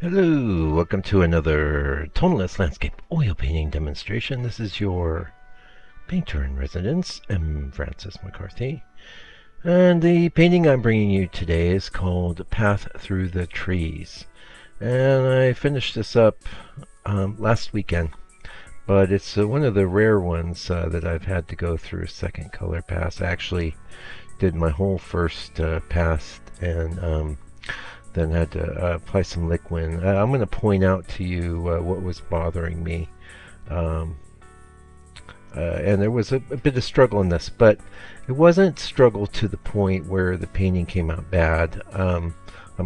Hello, welcome to another tonalist landscape oil painting demonstration. This is your painter in residence, M. Francis McCarthy. And the painting I'm bringing you today is called Path Through the Trees. And I finished this up last weekend, but it's one of the rare ones that I've had to go through a second color pass. I actually did my whole first pass and then had to apply some liquid. I'm going to point out to you what was bothering me. Um, and there was a bit of struggle in this, but it wasn't struggle to the point where the painting came out bad. I'm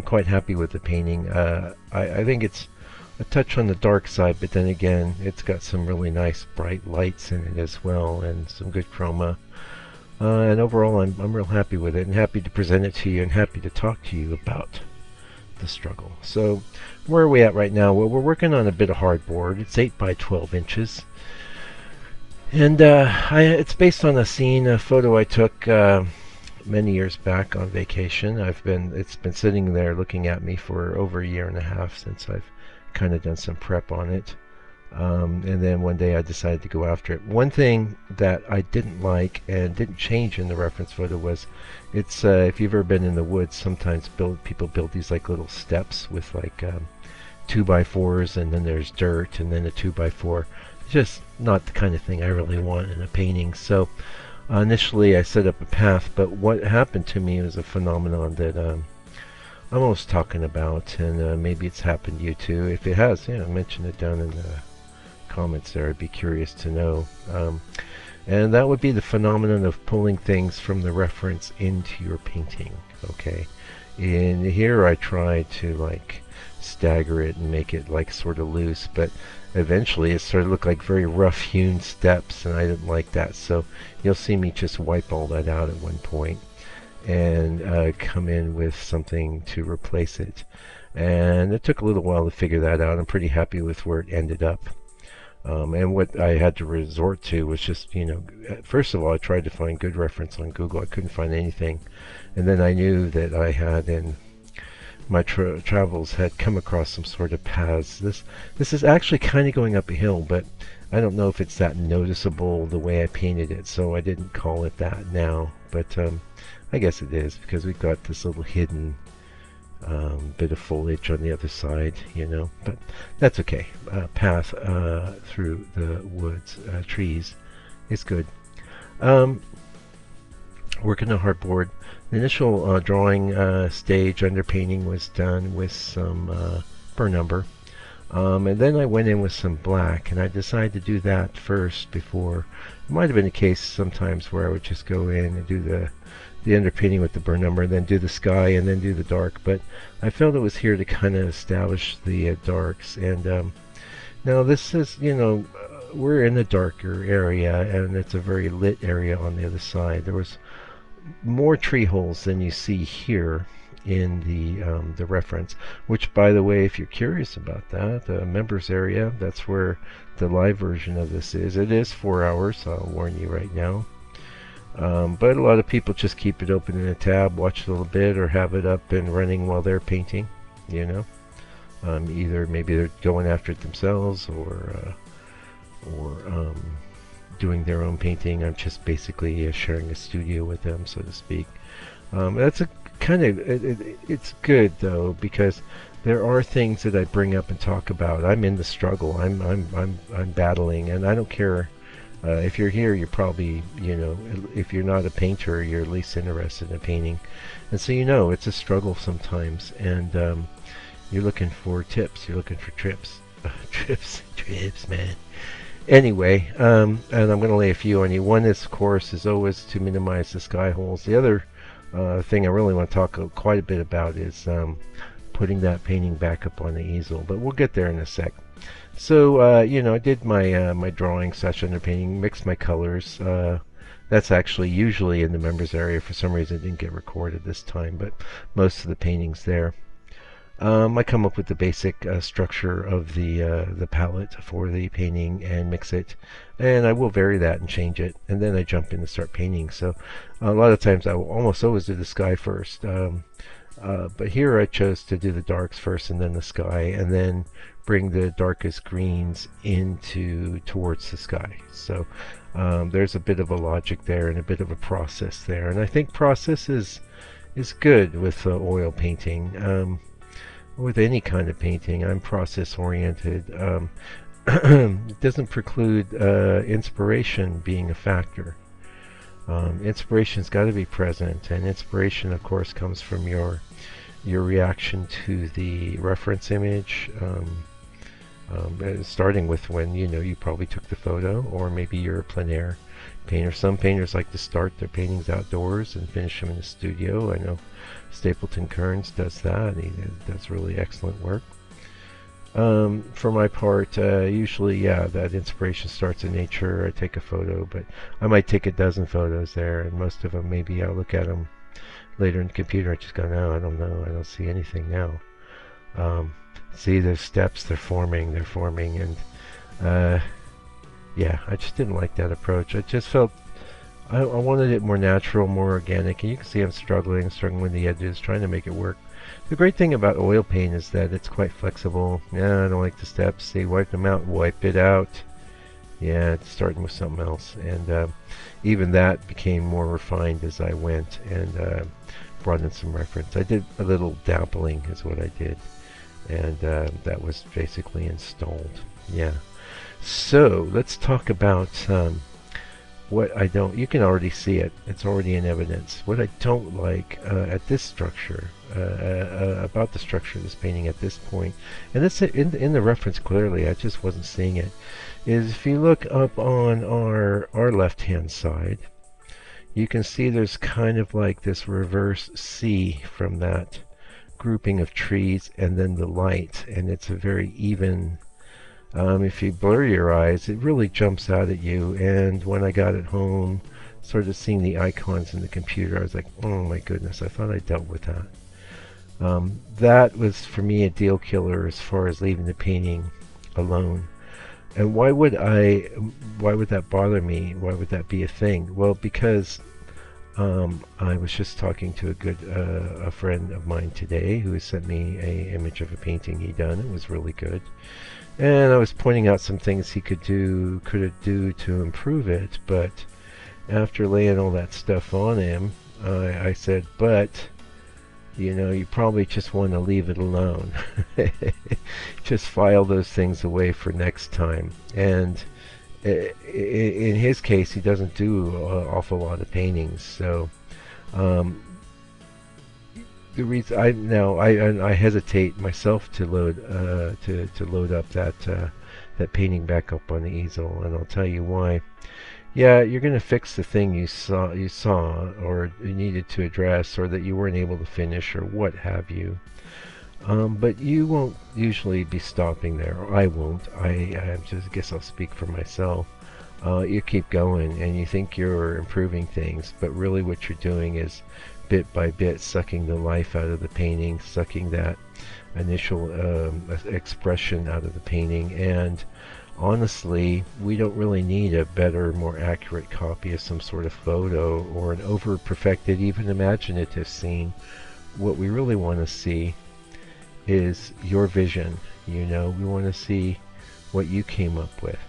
quite happy with the painting. I think it's a touch on the dark side, but then again, it's got some really nice bright lights in it as well, and some good chroma. And overall, I'm real happy with it, and happy to present it to you, and happy to talk to you about the struggle. So where are we at right now? Well, we're working on a bit of hardboard. It's 8 by 12 inches. And it's based on a photo I took many years back on vacation. It's been sitting there looking at me for over a year and a half since I've kind of done some prep on it. And then one day I decided to go after it. One thing that I didn't like and didn't change in the reference photo was it's if you've ever been in the woods, sometimes people build these like little steps with like 2x4s, and then there's dirt and then a 2x4. It's just not the kind of thing I really want in a painting. So initially I set up a path, but what happened to me was a phenomenon that I'm always talking about, and maybe it's happened to you too. If it has, mention it down in the comments there. I'd be curious to know. And that would be the phenomenon of pulling things from the reference into your painting. Okay, in here I tried to like stagger it and make it like sort of loose, but eventually it started to look like very rough hewn steps, and I didn't like that. So you'll see me just wipe all that out at one point and come in with something to replace it. And it took a little while to figure that out. I'm pretty happy with where it ended up. And what I had to resort to was just, first of all, I tried to find good reference on Google. I couldn't find anything. And then I knew that I had in my travels had come across some sort of paths. This is actually kind of going up a hill, but I don't know if it's that noticeable the way I painted it, so I didn't call it that now. But I guess it is, because we've got this little hidden bit of foliage on the other side, but that's okay. Path through the woods, trees is good. Working on hardboard. The initial drawing stage underpainting was done with some burn umber. And then I went in with some black, and I decided to do that first before. It might have been a case sometimes where I would just go in and do the underpainting with the burn umber, and then do the sky, and then do the dark. But I felt it was here to kind of establish the darks. And now this is, we're in a darker area, and it's a very lit area on the other side. There was more tree holes than you see here in the reference, which, by the way, if you're curious about that, the members area, that's where the live version of this is. It is 4 hours, I'll warn you right now. But a lot of people just keep it open in a tab, watch a little bit, or have it up and running while they're painting, either maybe they're going after it themselves, or doing their own painting. I'm just basically sharing a studio with them, so to speak. That's a kind of it's good though, because there are things that I bring up and talk about. I'm in the struggle. I'm battling, and I don't care. If you're here, you're probably, if you're not a painter, you're at least interested in painting, and so it's a struggle sometimes, and you're looking for tips. You're looking for trips, trips, man. Anyway, and I'm going to lay a few on you. One is, of course, is always to minimize the sky holes. The other thing I really want to talk quite a bit about is putting that painting back up on the easel, but we'll get there in a sec. So, I did my my drawing session under painting, mixed my colors. That's actually usually in the members area. For some reason, it didn't get recorded this time, but most of the painting's there. I come up with the basic structure of the palette for the painting and mix it, and I will vary that and change it, and then I jump in and start painting. So a lot of times I will almost always do the sky first. But here I chose to do the darks first and then the sky, and then bring the darkest greens into towards the sky. So there's a bit of a logic there and a bit of a process there, and I think process is good with oil painting. With any kind of painting, I'm process oriented. It doesn't preclude inspiration being a factor. Inspiration's got to be present, and inspiration, of course, comes from your reaction to the reference image, starting with when you probably took the photo, or maybe you're a plein air painter. Some painters like to start their paintings outdoors and finish them in the studio. I know Stapleton Kearns does that. He does really excellent work. For my part, usually, yeah, that inspiration starts in nature. I take a photo, but I might take a dozen photos there, and most of them, maybe I'll look at them later in the computer. I just go, no, I don't know. I don't see anything now. See those steps, they're forming, and yeah, I just didn't like that approach. I just felt I wanted it more natural, more organic, and you can see I'm struggling with the edges, trying to make it work. The great thing about oil paint is that it's quite flexible. Yeah, I don't like the steps. See, wipe them out, wipe it out. Yeah, it's starting with something else. And even that became more refined as I went, and brought in some reference. I did a little dappling is what I did. And that was basically installed. Yeah. So, let's talk about what I don't. You can already see it. It's already in evidence. What I don't like at this structure, about the structure of this painting at this point, and it's in the reference clearly, I just wasn't seeing it, is if you look up on our left-hand side, you can see there's kind of like this reverse C from that grouping of trees and then the light, and it's a very even. If you blur your eyes, it really jumps out at you. And when I got it home, started seeing the icons in the computer, I was like, oh my goodness, I thought I dealt with that. That was for me a deal killer as far as leaving the painting alone. And why would that bother me? Why would that be a thing? Well, because I was just talking to a friend of mine today who sent me an image of a painting he done. It was really good. And I was pointing out some things he could do to improve it, but after laying all that stuff on him, I said, but you probably just want to leave it alone. Just file those things away for next time. And in his case, he doesn't do an awful lot of paintings, so the reason I hesitate myself to load up that painting back up on the easel, and I'll tell you why. Yeah, you're going to fix the thing you saw or you needed to address, or that you weren't able to finish, or what have you. But you won't usually be stopping there, or I won't. I just guess I'll speak for myself. You keep going, and you think you're improving things, but really what you're doing is bit by bit sucking the life out of the painting, sucking that initial expression out of the painting. And honestly, we don't really need a better, more accurate copy of some sort of photo or an over-perfected, even imaginative scene. What we really want to see is your vision. We want to see what you came up with.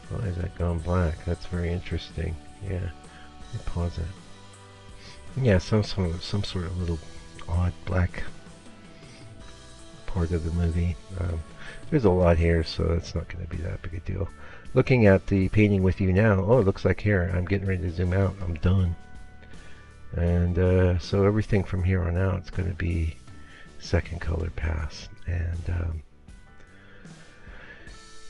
Why is that gone black? That's very interesting. Yeah, let me pause it. Yeah, some sort of little odd black part of the movie. There's a lot here, so it's not going to be that big a deal. Looking at the painting with you now, oh, it looks like here, I'm getting ready to zoom out. I'm done. And so everything from here on out is going to be second color pass. And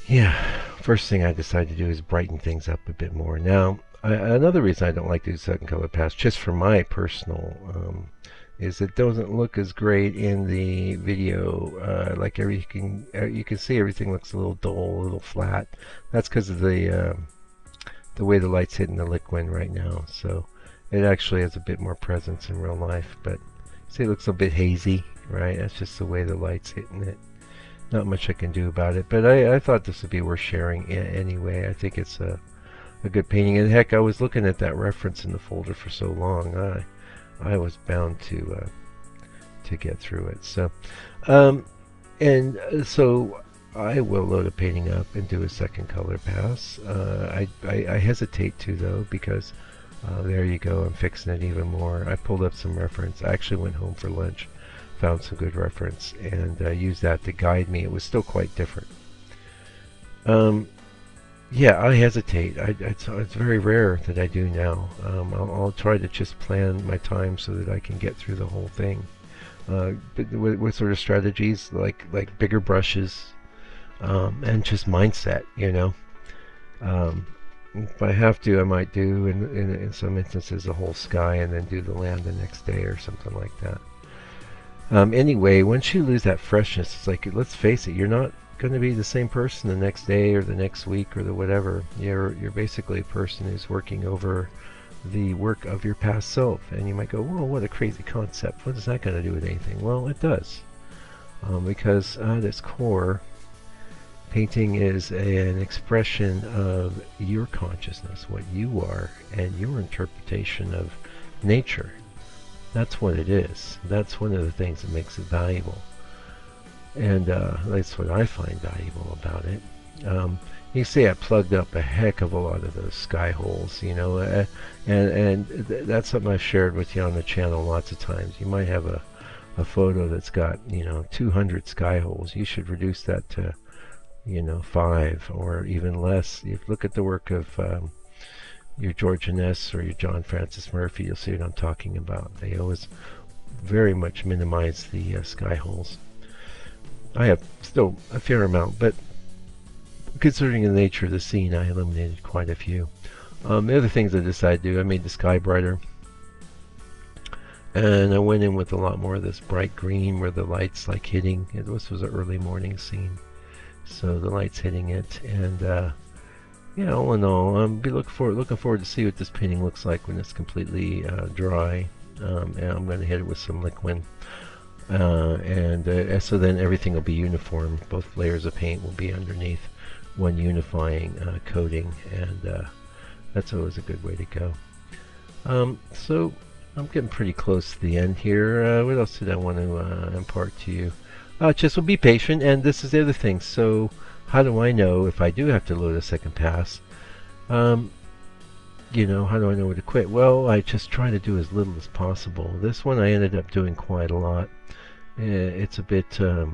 yeah, first thing I decided to do is brighten things up a bit more. Now, another reason I don't like to do second color pass, just for my personal, is it doesn't look as great in the video. Like everything, you can see everything looks a little dull, a little flat. That's because of the way the light's hitting the liquid right now. So it actually has a bit more presence in real life. But see, it looks a bit hazy, right? That's just the way the light's hitting it. Not much I can do about it. But I thought this would be worth sharing anyway. I think it's a good painting. And heck, I was looking at that reference in the folder for so long. I was bound to to get through it. So, um, so I will load a painting up and do a second color pass. I hesitate to though, because there you go, I'm fixing it even more. I pulled up some reference. I actually went home for lunch, found some good reference, and used that to guide me. It was still quite different. Yeah, I hesitate. It's very rare that I do now. I'll try to just plan my time so that I can get through the whole thing. With sort of strategies like bigger brushes, and just mindset, you know. If I have to, I might do in some instances the whole sky and then do the land the next day or something like that. Anyway, once you lose that freshness, it's like, let's face it, you're not going to be the same person the next day or the next week or the whatever. You're basically a person who's working over the work of your past self. And you might go, whoa, what a crazy concept. What is that going to do with anything? Well, it does. Because at its core, painting is an expression of your consciousness, what you are, and your interpretation of nature. That's what it is. That's one of the things that makes it valuable. And that's what I find valuable about it. You see, I plugged up a heck of a lot of those sky holes, you know, that's something I've shared with you on the channel lots of times. You might have a photo that's got, you know, 200 sky holes. You should reduce that to, you know, 5 or even less. You look at the work of your George Inness or your John Francis Murphy, you'll see what I'm talking about. They always very much minimize the sky holes. I have still a fair amount, but considering the nature of the scene, I eliminated quite a few. The other things I decided to do, I made the sky brighter. And I went in with a lot more of this bright green where the light's like hitting. This was an early morning scene, so the light's hitting it. And yeah, all in all, I'm looking forward to see what this painting looks like when it's completely dry. And I'm going to hit it with some liquid. So then everything will be uniform. Both layers of paint will be underneath one unifying coating, and that's always a good way to go. So I'm getting pretty close to the end here. What else did I want to impart to you? Just will be patient, and this is the other thing. So how do I know if I do have to load a second pass? You know, how do I know where to quit? Well, I just try to do as little as possible. This one I ended up doing quite a lot. It's a bit, I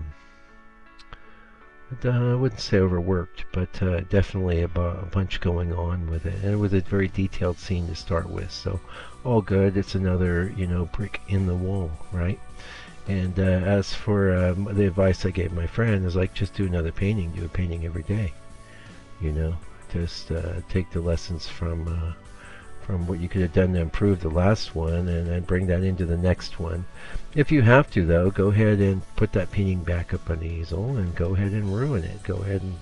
wouldn't say overworked, but definitely a bunch going on with it. And it was a very detailed scene to start with, so all good. It's another, you know, brick in the wall, right? And as for the advice I gave my friend is like, just do another painting. Do a painting every day. You know, just take the lessons from what you could have done to improve the last one, and then bring that into the next one. If you have to, though, go ahead and put that painting back up on the easel and go ahead and ruin it. Go ahead and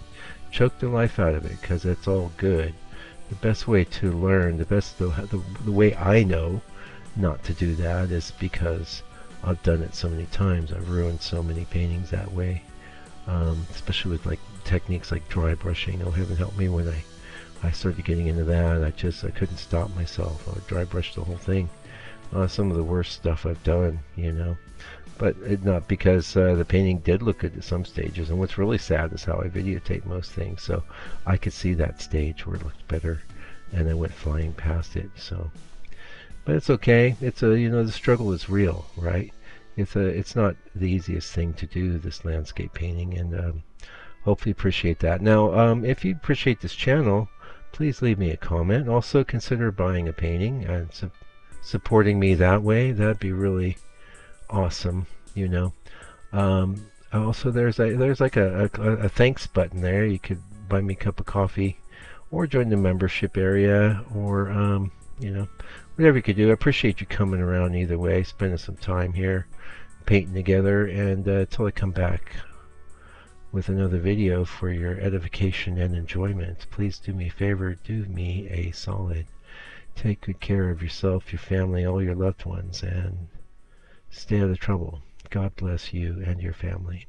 choke the life out of it, because it's all good. The best way to learn, the way I know not to do that is because I've done it so many times. I've ruined so many paintings that way, especially with like techniques like dry brushing. Oh, heaven help me when I started getting into that. I couldn't stop myself. I would dry brush the whole thing. Some of the worst stuff I've done, you know. But not because the painting did look good at some stages. And what's really sad is how I videotape most things. So I could see that stage where it looked better, and I went flying past it. So, but it's okay. It's you know, the struggle is real, right? It's not the easiest thing to do, this landscape painting, and hopefully appreciate that. Now, if you appreciate this channel, please leave me a comment. Also, consider buying a painting and supporting me that way. That'd be really awesome, you know. Also, there's like a thanks button there. You could buy me a cup of coffee, or join the membership area, or you know, whatever you could do. I appreciate you coming around either way, spending some time here, painting together, and until I come back with another video for your edification and enjoyment, please do me a favor, do me a solid. Take good care of yourself, your family, all your loved ones, and stay out of trouble. God bless you and your family.